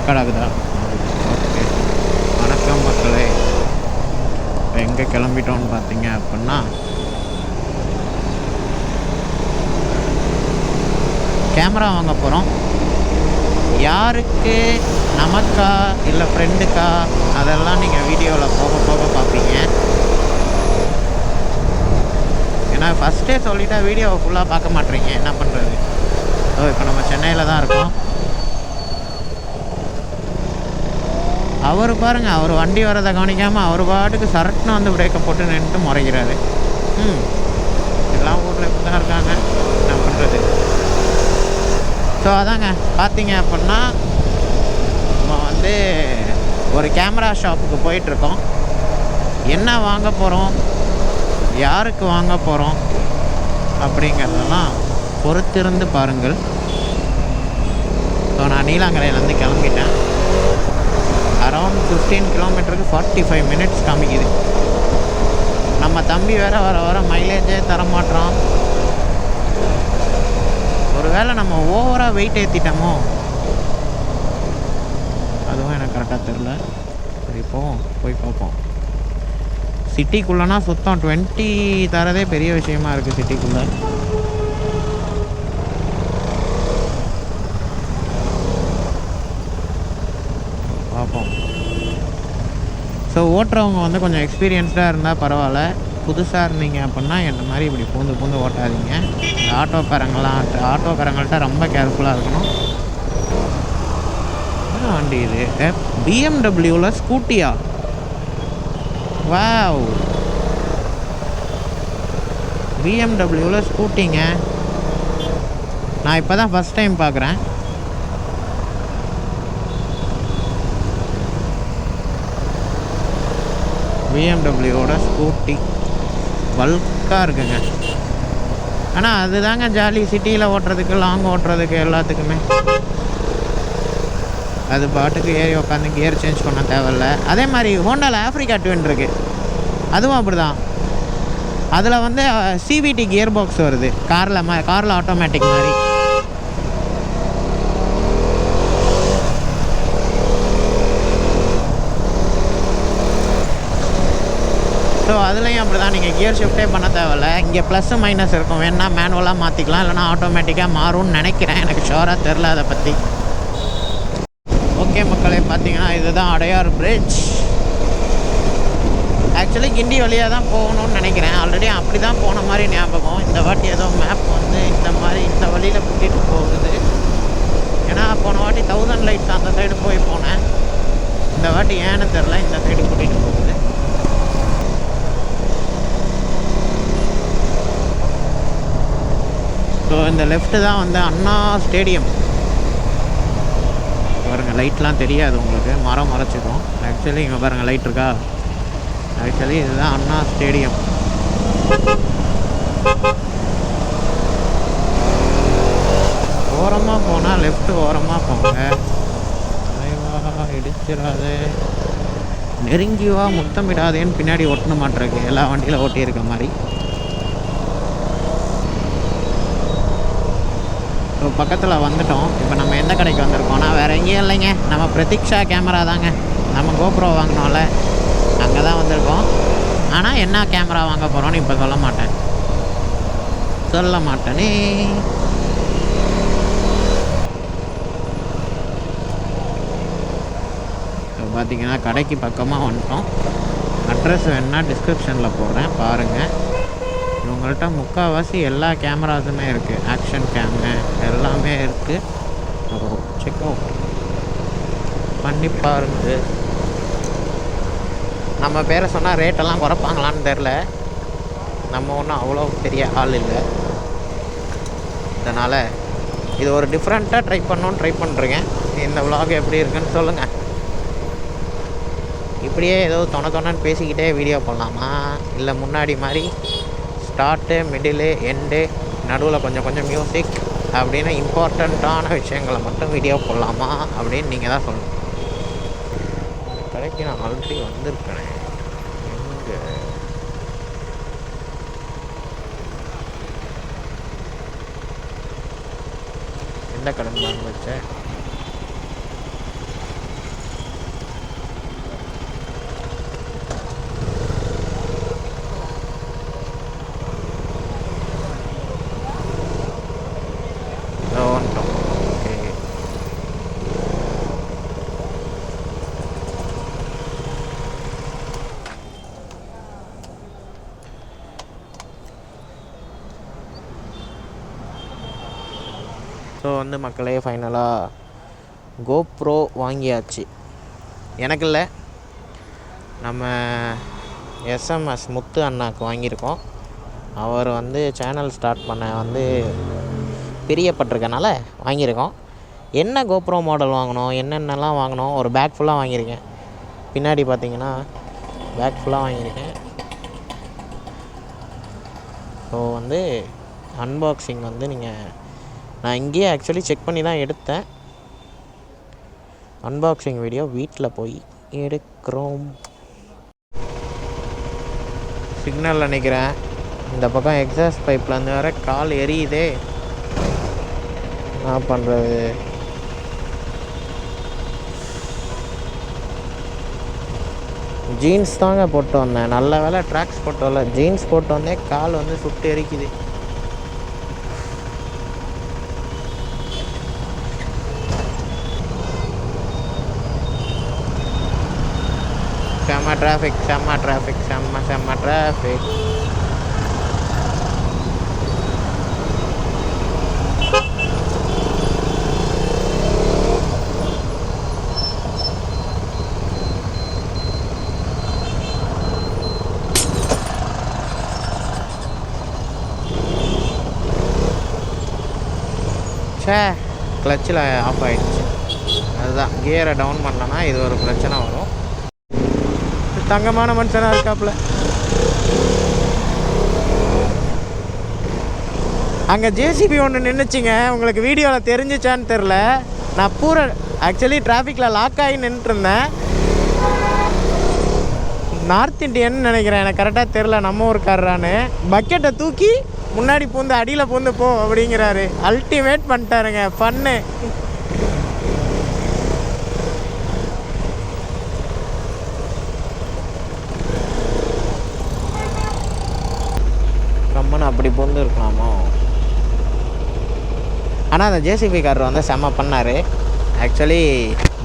Record ஆகுதா? Okay. வணக்கம் மக்களே. இப்போ எங்கே கிளம்பிட்டோன்னு பார்த்தீங்க அப்படின்னா, கேமரா வாங்க போகிறோம். யாருக்கு, நமக்கா இல்லை ஃப்ரெண்டுக்கா, அதெல்லாம் நீங்கள் வீடியோவில் போக போக பார்ப்பீங்க. ஏன்னா ஃபஸ்ட்டே சொல்லிவிட்டா வீடியோவை ஃபுல்லாக பார்க்க மாட்டேறீங்க, என்ன பண்ணுறது. இப்போ நம்ம சென்னையில் தான் இருக்கோம். அவர் பாருங்கள், அவர் வண்டி வரதை கவனிக்காமல் அவர் பாட்டுக்கு சரட்டுன்னு வந்து பிரேக்கை போட்டு நின்றுட்டு முறைக்கிறாரு. எல்லாம் ஊரில் இப்படி தான் இருக்காங்க, என்ன பண்ணுறது. ஸோ அதாங்க பார்த்தீங்க அப்படின்னா, நம்ம வந்து ஒரு கேமரா ஷாப்புக்கு போயிட்டுருக்கோம். என்ன வாங்க போகிறோம், யாருக்கு வாங்க போகிறோம் அப்படிங்கிறதெல்லாம் பொறுத்திருந்து பாருங்கள். ஸோ நான் நீலாங்கரையிலேருந்து கிளம்பிட்டேன். அரௌண்ட் 15 கிலோமீட்டருக்கு 45 மினிட்ஸ் காமிக்குது. நம்ம தம்பி வேறு வர வர மைலேஜே தரமாட்டோம். ஒரு வேளை நம்ம ஓவராக வெயிட் ஏற்றிட்டோமோ, அதுவும் எனக்கு கரெக்டாக தெரில. சரி போய் பார்ப்போம். சிட்டிக்குள்ளனா சுத்தம் 20 தரதே பெரிய விஷயமா இருக்குது சிட்டிக்குள்ளே. பார்ப்போம். ஸோ ஓட்டுறவங்க வந்து கொஞ்சம் எக்ஸ்பீரியன்ஸ்டாக இருந்தால் பரவாயில்ல. புதுசாக இருந்தீங்க அப்படின்னா என்ன மாதிரி இப்படி பூந்து ஓட்டாதீங்க. இந்த ஆட்டோக்காரங்கள்ட்ட ரொம்ப கேர்ஃபுல்லாக இருக்கணும். என்ன வண்டி இது? பிஎம்டபிள்யூவில் ஸ்கூட்டியா? வாவ், பிஎம்டபிள்யூவில் ஸ்கூட்டிங்க. நான் இப்போ தான் ஃபஸ்ட் டைம் பார்க்குறேன். பிஎம்டபிள்யூவோட ஸ்கூட்டி பல்காக இருக்குங்க. ஆனால் அதுதாங்க ஜாலி, சிட்டியில் ஓட்டுறதுக்கு, லாங் ஓட்டுறதுக்கு, எல்லாத்துக்குமே. அது பாட்டுக்கு ஏறி உட்காந்து கியர் சேஞ்ச் பண்ண தேவையில்ல. அதே மாதிரி ஹோண்டாவில் ஆஃப்ரிக்கா ட்வின் இருக்குது, அதுவும் அப்படி தான். அதில் வந்து சிவிடி கியர் பாக்ஸ் வருது, காரில் ஆட்டோமேட்டிக் மாதிரி. ஸோ அதுலேயும் அப்படி தான், நீங்கள் கியர் ஷிஃப்டே பண்ண தேவையில்ல. இங்கே ப்ளஸ்ஸு மைனஸ் இருக்கும், வேணா மேனுவலாக மாற்றிக்கலாம், இல்லைனா ஆட்டோமேட்டிக்காக மாறும்னு நினைக்கிறேன். எனக்கு ஷோராக தெரில அதை பற்றி. ஓகே மக்களே, பார்த்தீங்கன்னா இதுதான் அடையார் பிரிட்ஜ். ஆக்சுவலி கிண்டி வழியாக தான் போகணும்னு நினைக்கிறேன். ஆல்ரெடி அப்படி தான் போன மாதிரி ஞாபகம். இந்த வாட்டி ஏதோ மேப் வந்து இந்த வழியில் கூட்டிகிட்டு போகுது. ஏன்னா போன வாட்டி 1000 லைட்ஸ் அந்த சைடு போனேன். இந்த வாட்டி ஏன்னு தெரில, இந்த சைடு கூட்டிகிட்டு போகுது. ஸோ இந்த லெஃப்ட்டு தான் வந்து அண்ணா ஸ்டேடியம். பாருங்கள், லைட்லாம் தெரியாது உங்களுக்கு, மரம் மறைச்சிக்கும். ஆக்சுவலி இங்கே பாருங்கள் லைட் இருக்கா. ஆக்சுவலி இதுதான் அண்ணா ஸ்டேடியம். ஓரமாக போனால் லெஃப்ட்டு ஓரமாக போங்க, இடிச்சிடாது. நெருங்கிவா முத்தமிடாதேன்னு பின்னாடி ஒட்டண மாட்டிருக்கு, எல்லா வண்டியில் ஓட்டியிருக்க மாதிரி. ஸோ பக்கத்தில் வந்துட்டோம். இப்போ நம்ம எந்த கடைக்கு வந்திருக்கோம்னா வேறு எங்கேயும் இல்லைங்க, நம்ம பிரதீக்ஷா கேமரா தாங்க. நம்ம கோப்ரோ வாங்கினோம்ல, அங்கே தான் வந்திருக்கோம். ஆனால் என்ன கேமரா வாங்க போகிறோன்னு இப்போ சொல்ல மாட்டேனே. ஸோ பார்த்தீங்கன்னா கடைக்கு பக்கமாக வந்துட்டோம். அட்ரஸ் வேணுன்னா டிஸ்கிரிப்ஷனில் போடுறேன், பாருங்கள். இவங்கள்ட்ட முக்கால்வாசி எல்லா கேமராஸுமே இருக்குது, ஆக்ஷன் கேமு எல்லாமே இருக்குது. செக் அவுட் பண்ணி பாருங்க. நம்ம பேரை சொன்னால் ரேட்டெல்லாம் குறைப்பாங்களான்னு தெரில. நம்ம ஒன்றும் அவ்வளோ பெரிய ஆள் இல்லை, அதனால் இது ஒரு டிஃப்ரெண்ட்டாக ட்ரை பண்ணுறேங்க. இந்த vlog எப்படி இருக்குன்னு சொல்லுங்கள். இப்படியே ஏதோ தொணன்னு பேசிக்கிட்டே வீடியோ போடலாமா, இல்லை முன்னாடி மாதிரி ஸ்டார்ட்டு, மிடிலு, எண்டு, நடுவில் கொஞ்சம் மியூசிக் அப்படின்னு இம்பார்ட்டண்ட்டான விஷயங்களை மட்டும் வீடியோ போடலாமா அப்படின்னு நீங்கள் தான் சொல்லணும். கடைக்கு நான் ஆல்ரெடி வந்திருக்கேன். எந்த கடன் வாங்க வச்சேன்? ஸோ வந்து மக்களே ஃபைனலாக கோப்ரோ வாங்கியாச்சு. எனக்கு இல்லை, நம்ம எஸ்எம்எஸ் முத்து அண்ணாக்கு வாங்கியிருக்கோம். அவர் வந்து சேனல் ஸ்டார்ட் பண்ண வந்து பிரியப்பட்டிருக்கனால வாங்கியிருக்கோம். என்ன கோப்ரோ மாடல் வாங்கினோம், என்னென்னலாம் வாங்கினோம், ஒரு பேக் ஃபுல்லாக வாங்கியிருக்கேன். பின்னாடி பார்த்தீங்கன்னா பேக் ஃபுல்லாக வாங்கியிருக்கேன். ஸோ வந்து அன்பாக்சிங் வந்து நான் இங்கேயே ஆக்சுவலி செக் பண்ணி தான் எடுத்தேன். அன்பாக்சிங் வீடியோ வீட்டில் போய் எடுக்கிறோம். சிக்னல் நினைக்கிறேன். இந்த பக்கம் எக்ஸாஸ்ட் பைப்லேருந்து வர கால் எரியுதே, என்ன பண்ணுறது? ஜீன்ஸ் தாங்க போட்டு வந்தேன். நல்ல வேலை ட்ராக்ஸ் போட்டு வரல, ஜீன்ஸ் போட்டு வந்தேன். கால் வந்து சுட்டு எரிக்குது. செம்ம டிராஃபிக், செம்ம டிராஃபிக், செம்ம டிராஃபிக். கிளச்சில் ஆஃப் ஆகிடுச்சு. அதுதான் கியரை டவுன் பண்ணலன்னா இது ஒரு பிரச்சனை வரும். தங்கமான மனுஷனாக இருக்காப்புல. அங்கே ஜேசிபி ஒன்று நின்றுச்சிங்க. உங்களுக்கு வீடியோவில் தெரிஞ்சிச்சான்னு தெரில. நான் பூரா ஆக்சுவலி டிராஃபிக்கில் லாக் ஆகி நின்றுட்டுருந்தேன். நார்த் இண்டியன் நினைக்கிறேன், எனக்கு கரெக்டாக தெரில நம்ம ஊருக்காரரான்னு. பக்கெட்டை தூக்கி முன்னாடி பூந்து அடியில் பூந்து போ அப்படிங்கிறாரு. Ultimate பண்ணிட்டாருங்க, fun. கம்மன்னு அப்படி பூந்து இருக்கலாமோ. ஆனால் அந்த ஜேசிபி காரர் வந்து செம்ம பண்ணார். ஆக்சுவலி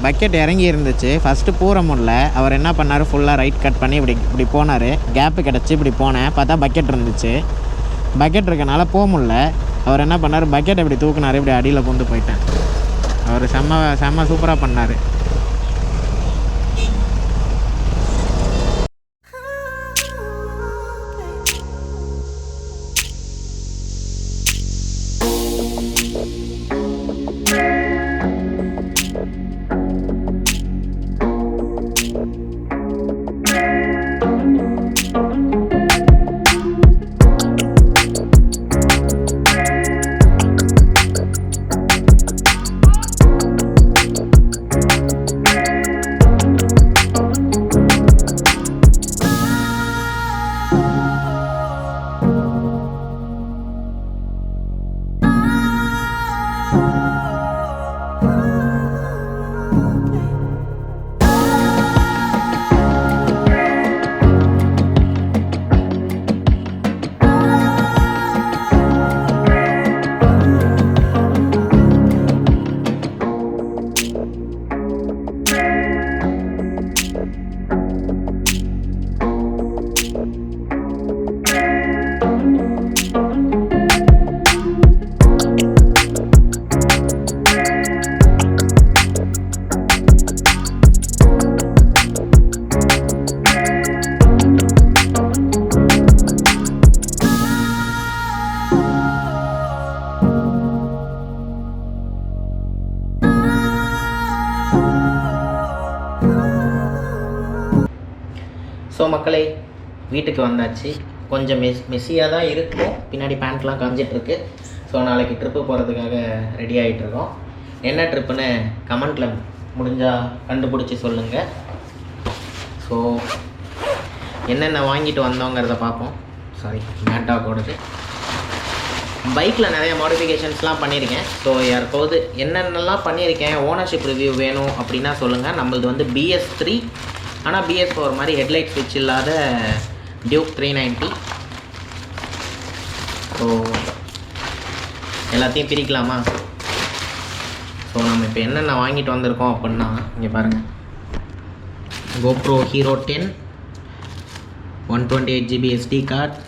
பக்கெட் இறங்கி இருந்துச்சு, ஃபஸ்ட்டு பூர முடியல. அவர் என்ன பண்ணார், ஃபுல்லாக ரைட் கட் பண்ணி இப்படி போனார். கேப்பு கிடச்சி இப்படி போனேன், பார்த்தா பக்கெட் இருந்துச்சு. பக்கெட் இருக்கனால போக முடில. அவர் என்ன பண்ணார், பக்கெட் இப்படி தூக்குனார், இப்படி அடியில் பூந்து போயிட்டேன். அவர் செம்ம சூப்பராக பண்ணார். ஸோ மக்களே, வீட்டுக்கு வந்தாச்சு. கொஞ்சம் மெஸ்ஸியாக தான் இருக்கும், பின்னாடி பேண்ட்லாம் காஞ்சிட்ருக்கு. ஸோ நாளைக்கு ட்ரிப்பு போகிறதுக்காக ரெடி ஆகிட்டுருக்கோம். என்ன ட்ரிப்புன்னு கமெண்ட்டில் முடிஞ்சால் கண்டுபிடிச்சி சொல்லுங்கள். ஸோ என்னென்ன வாங்கிட்டு வந்தோங்கிறத பார்ப்போம். சாரி, மேட்டாக்கோடது. பைக்கில் நிறைய மாடிஃபிகேஷன்ஸ்லாம் பண்ணியிருக்கேன். ஸோ யாருக்காவது என்னென்னலாம் பண்ணியிருக்கேன், ஓனர்ஷிப் ரிவ்யூ வேணும் அப்படின்னா சொல்லுங்கள். நம்மளது வந்து BS3, ஆனால் BS4 மாதிரி ஹெட்லைட் ஸ்விட்ச் இல்லாத டியூக் 390. ஸோ எல்லாத்தையும் பிரிக்கலாமா? ஸோ நம்ம இப்போ என்னென்ன வாங்கிட்டு வந்திருக்கோம் அப்படின்னா, இங்கே பாருங்கள். GoPro Hero 10, 128GB SD card,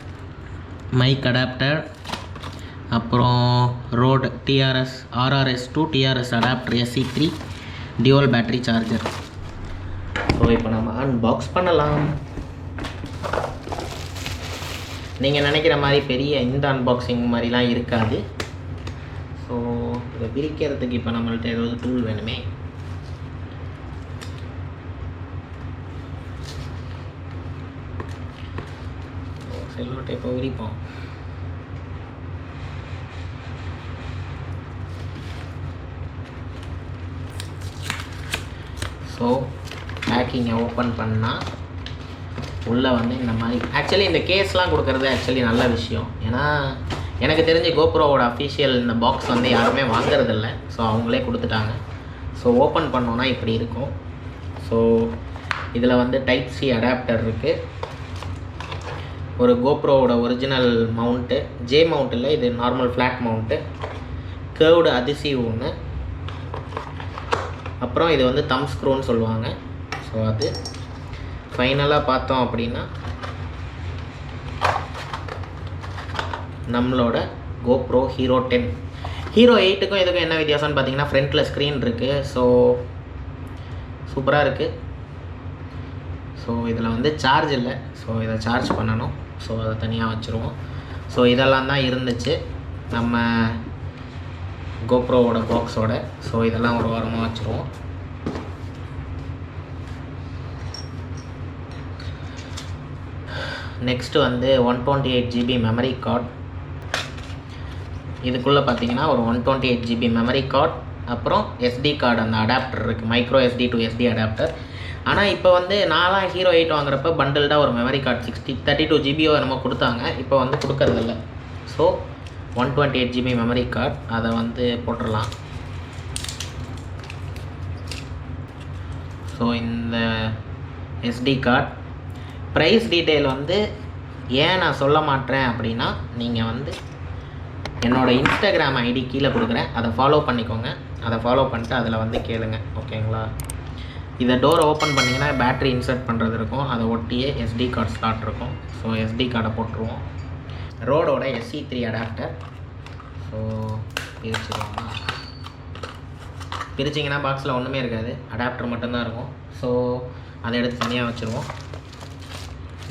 mic adapter, அப்புறம் Rode TRS RRS to TRS adapter SC3 dual battery charger. So இப்போ நம்ம அன்பாக்ஸ் பண்ணலாம். நீங்கள் நினைக்கிற மாதிரி பெரிய இந்த அன்பாக்சிங் மாதிரிலாம் இருக்காது. ஸோ இதை பிரிக்கிறதுக்கு இப்போ நம்மள்ட்ட ஏதாவது டூல் வேணுமே. செல்லோ டேப்பை விரிப்போம். ஸோ பேக்கிங்கை ஓப்பன் பண்ணால் உள்ளே வந்து இந்த மாதிரி ஆக்சுவலி இந்த கேஸ்லாம் கொடுக்குறது ஆக்சுவலி நல்ல விஷயம். ஏன்னா எனக்கு தெரிஞ்சு கோப்ரோவோட அஃபிஷியல் இந்த பாக்ஸ் வந்து யாருமே வாங்குறதில்ல. ஸோ அவங்களே கொடுத்துட்டாங்க. ஸோ ஓப்பன் பண்ணோன்னா இப்படி இருக்கும். ஸோ இதில் வந்து டைப் சி அடாப்டர் இருக்குது. ஒரு கோப்ரோவோட ஒரிஜினல் மவுண்ட்டு, ஜே மவுண்ட் இல்லை, இது normal flat mount, curved adhesive ஒன்று, அப்புறம் இது வந்து தம் ஸ்க்ரூன்னு சொல்லுவாங்க. ஸோ அது ஃபைனலாக பார்த்தோம் அப்படின்னா நம்மளோட கோப்ரோ ஹீரோ 10. ஹீரோ 8க்கும் இதுக்கும் என்ன வித்தியாசம்னு பார்த்தீங்கன்னா ஃப்ரண்ட்டில் ஸ்க்ரீன் இருக்குது. ஸோ சூப்பராக இருக்குது. ஸோ இதில் வந்து சார்ஜ் இல்லை. ஸோ இதை சார்ஜ் பண்ணணும். ஸோ அதை தனியாக வச்சுருவோம். ஸோ இதெல்லாம் தான் இருந்துச்சு நம்ம கோப்ரோவோட பாக்ஸோட. ஸோ இதெல்லாம் ஒரு வாரமாக வச்சுருவோம். நெக்ஸ்ட்டு வந்து 128 GB மெமரி கார்டு. இதுக்குள்ளே பார்த்தீங்கன்னா ஒரு 128 GB மெமரி கார்டு, அப்புறம் SD கார்டு, அந்த அடாப்டர் இருக்குது, micro SD to SD adapter. ஆனால் இப்போ வந்து நான்லாம் ஹீரோ 8 வாங்குறப்ப பண்டில்டாக ஒரு மெமரி கார்டு 32 GB நம்ம கொடுத்தாங்க. இப்போ வந்து கொடுக்கறதில்ல. ஸோ 128 GB மெமரி கார்டு அதை வந்து போட்டுடலாம். ஸோ இந்த SD கார்டு ப்ரைஸ் டீட்டெயில் வந்து ஏன் நான் சொல்ல மாட்டேன் அப்படின்னா, நீங்கள் வந்து என்னோடய இன்ஸ்டாகிராம் ஐடி கீழே கொடுக்குறேன், அதை ஃபாலோ பண்ணிக்கோங்க. அதை ஃபாலோ பண்ணிட்டு அதில் வந்து கேளுங்க, ஓகேங்களா? இதை டோரை ஓப்பன் பண்ணிங்கன்னா பேட்ரி இன்சர்ட் பண்ணுறது இருக்கும். அதை ஒட்டியே SD கார்டு ஸ்லாட் இருக்கும். ஸோ SD கார்டை போட்டுருவோம். ரோடோட SC3 அடாப்டர். ஸோ பிரிச்சுருவோம்னா, பிரிச்சிங்கன்னா பாக்ஸில் ஒன்றுமே இருக்காது, அடாப்டர் மட்டும்தான் இருக்கும். ஸோ அதை எடுத்து தனியாக வச்சுருவோம்.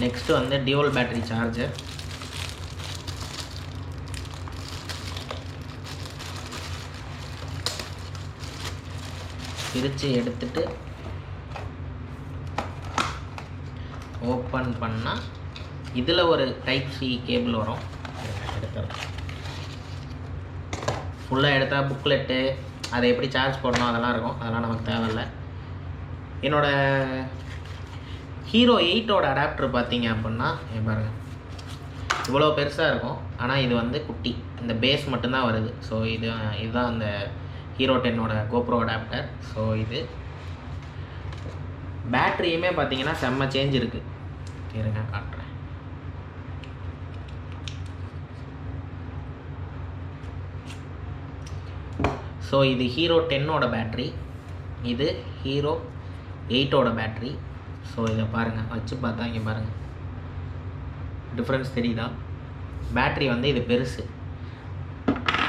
நெக்ஸ்ட்டு வந்து டியூவல் பேட்டரி சார்ஜர். பிரித்து எடுத்துட்டு ஓப்பன் பண்ணால் இதில் ஒரு டைப் சி கேபிள் வரும். எடுத்துறோம். ஃபுல்லாக எடுத்தால் புக்லெட்டு, அதை எப்படி சார்ஜ் போடணும் அதெல்லாம் இருக்கும். அதெல்லாம் நமக்கு தேவையில்லை. என்னோடய ஹீரோ 8ஓட அடாப்டர் பார்த்தீங்க அப்படின்னா பாருங்கள், இவ்வளோ பெருசாக இருக்கும். ஆனால் இது வந்து குட்டி, இந்த பேஸ் மட்டும்தான் வருது. ஸோ இதுதான் அந்த ஹீரோ 10ஓட கோப்ரோ அடாப்டர். ஸோ இது பேட்ரியுமே பார்த்தீங்கன்னா செம்ம சேஞ்ச் இருக்குது. இருங்க காட்டுறேன். ஸோ இது ஹீரோ 10ஓட பேட்ரி, இது ஹீரோ 8ஓட பேட்ரி. ஸோ இதை பாருங்கள், வச்சு பார்த்தா இங்கே பாருங்கள் டிஃப்ரென்ஸ் தெரியுதா? பேட்ரி வந்து இது பெருசு.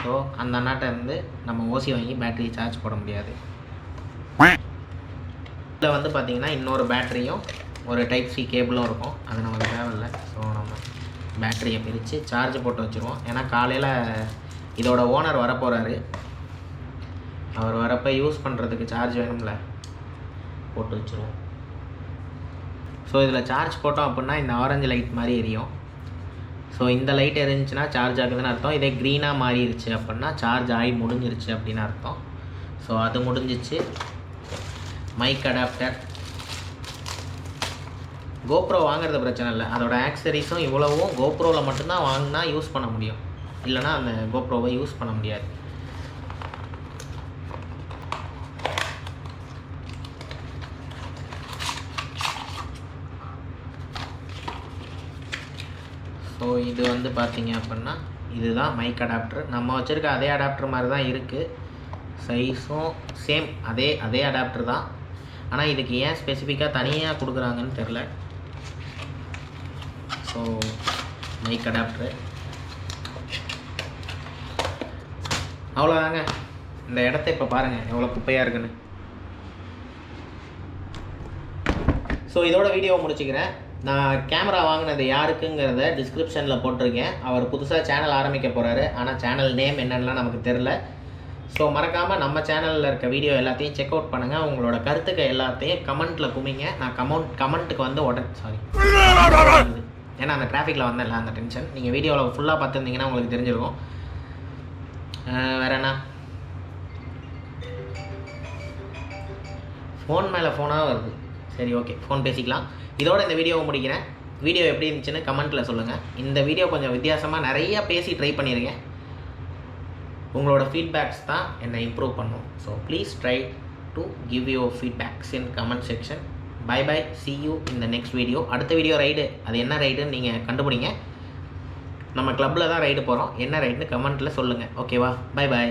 ஸோ அந்த அண்ணாட்ட இருந்து நம்ம ஓசி வாங்கி பேட்டரி சார்ஜ் போட முடியாது. இதில் வந்து பார்த்திங்கன்னா இன்னொரு பேட்டரியும் ஒரு டைப் சி கேபிளும் இருக்கும். அது நமக்கு தேவையில்லை. ஸோ நம்ம பேட்டரியை பிரித்து சார்ஜ் போட்டு வச்சுருவோம். ஏன்னா காலையில் இதோட ஓனர் வரப்போகிறாரு. அவர் வரப்போ யூஸ் பண்ணுறதுக்கு சார்ஜ் வேணும்ல, போட்டு வச்சுருவோம். ஸோ இதில் சார்ஜ் போட்டோம் அப்படின்னா இந்த ஆரஞ்சு லைட் மாதிரி எரியும். ஸோ இந்த லைட் எரிஞ்சுன்னா சார்ஜ் ஆகுதுன்னு அர்த்தம். இதே க்ரீனாக மாறிடுச்சு அப்படின்னா சார்ஜ் ஆகி முடிஞ்சிருச்சு அப்படின்னு அர்த்தம். ஸோ அது முடிஞ்சிச்சு. Mic adapter. கோப்ரோ வாங்குறது பிரச்சனை இல்லை, அதோட ஆக்சரிஸும் இவ்வளவும் கோப்ரோவில் மட்டும்தான் வாங்கினா யூஸ் பண்ண முடியும், இல்லைனா அந்த கோப்ரோவை யூஸ் பண்ண முடியாது. ஸோ இது வந்து பார்த்திங்க அப்படின்னா இதுதான் மைக் அடாப்டர். நம்ம வச்சுருக்க அதே அடாப்டர் மாதிரி தான் இருக்குது. சைஸும் சேம் அதே அடாப்டர் தான். ஆனால் இதுக்கு ஏன் ஸ்பெசிஃபிக்காக தனியாக கொடுக்குறாங்கன்னு தெரில. So mic adapter. அவ்வளோதாங்க. இந்த இடத்த இப்போ பாருங்கள் எவ்வளோ குப்பையாக இருக்குன்னு. ஸோ இதோட வீடியோவை முடிச்சுக்கிறேன். நான் கேமரா வாங்கினது யாருக்குங்கிறத டிஸ்கிரிப்ஷனில் போட்டிருக்கேன். அவர் புதுசாக சேனல் ஆரம்பிக்க போகிறாரு. ஆனால் சேனல் நேம் என்னென்னலாம் நமக்கு தெரில. ஸோ மறக்காமல் நம்ம சேனலில் இருக்க வீடியோ எல்லாத்தையும் செக் அவுட் பண்ணுங்கள். உங்களோட கருத்துக்கள் எல்லாத்தையும் கமெண்ட்டில் குமிங்க. நான் கமெண்ட்டுக்கு வந்து ஏன்னா அந்த டிராஃபிக்கில் வந்தேன்ல அந்த டென்ஷன். நீங்கள் வீடியோவில் ஃபுல்லாக பார்த்துருந்தீங்கன்னா உங்களுக்கு தெரிஞ்சிருக்கும். வேறு என்ன, ஃபோன் மேலே ஃபோனாக வருது. சரி, ஓகே, ஃபோன் பேசிக்கலாம். இதோட இந்த வீடியோவை முடிக்கிறேன். வீடியோ எப்படி இருந்துச்சுன்னு கமெண்ட்டில் சொல்லுங்கள். இந்த வீடியோ கொஞ்சம் வித்தியாசமாக நிறையா பேசி ட்ரை பண்ணியிருக்கேன். உங்களோட ஃபீட்பேக்ஸ் தான் என்னை இம்ப்ரூவ் பண்ணும். So please try to give your feedbacks in comment section. Bye bye, see you in the next video. அடுத்த வீடியோ ரைடு, அது என்ன ரைடுன்னு நீங்கள் கண்டுபிடிங்க. நம்ம கிளப்பில் தான் ரைடு போகிறோம். என்ன ரைடுன்னு கமெண்ட்டில் சொல்லுங்கள். ஓகேவா? Bye by.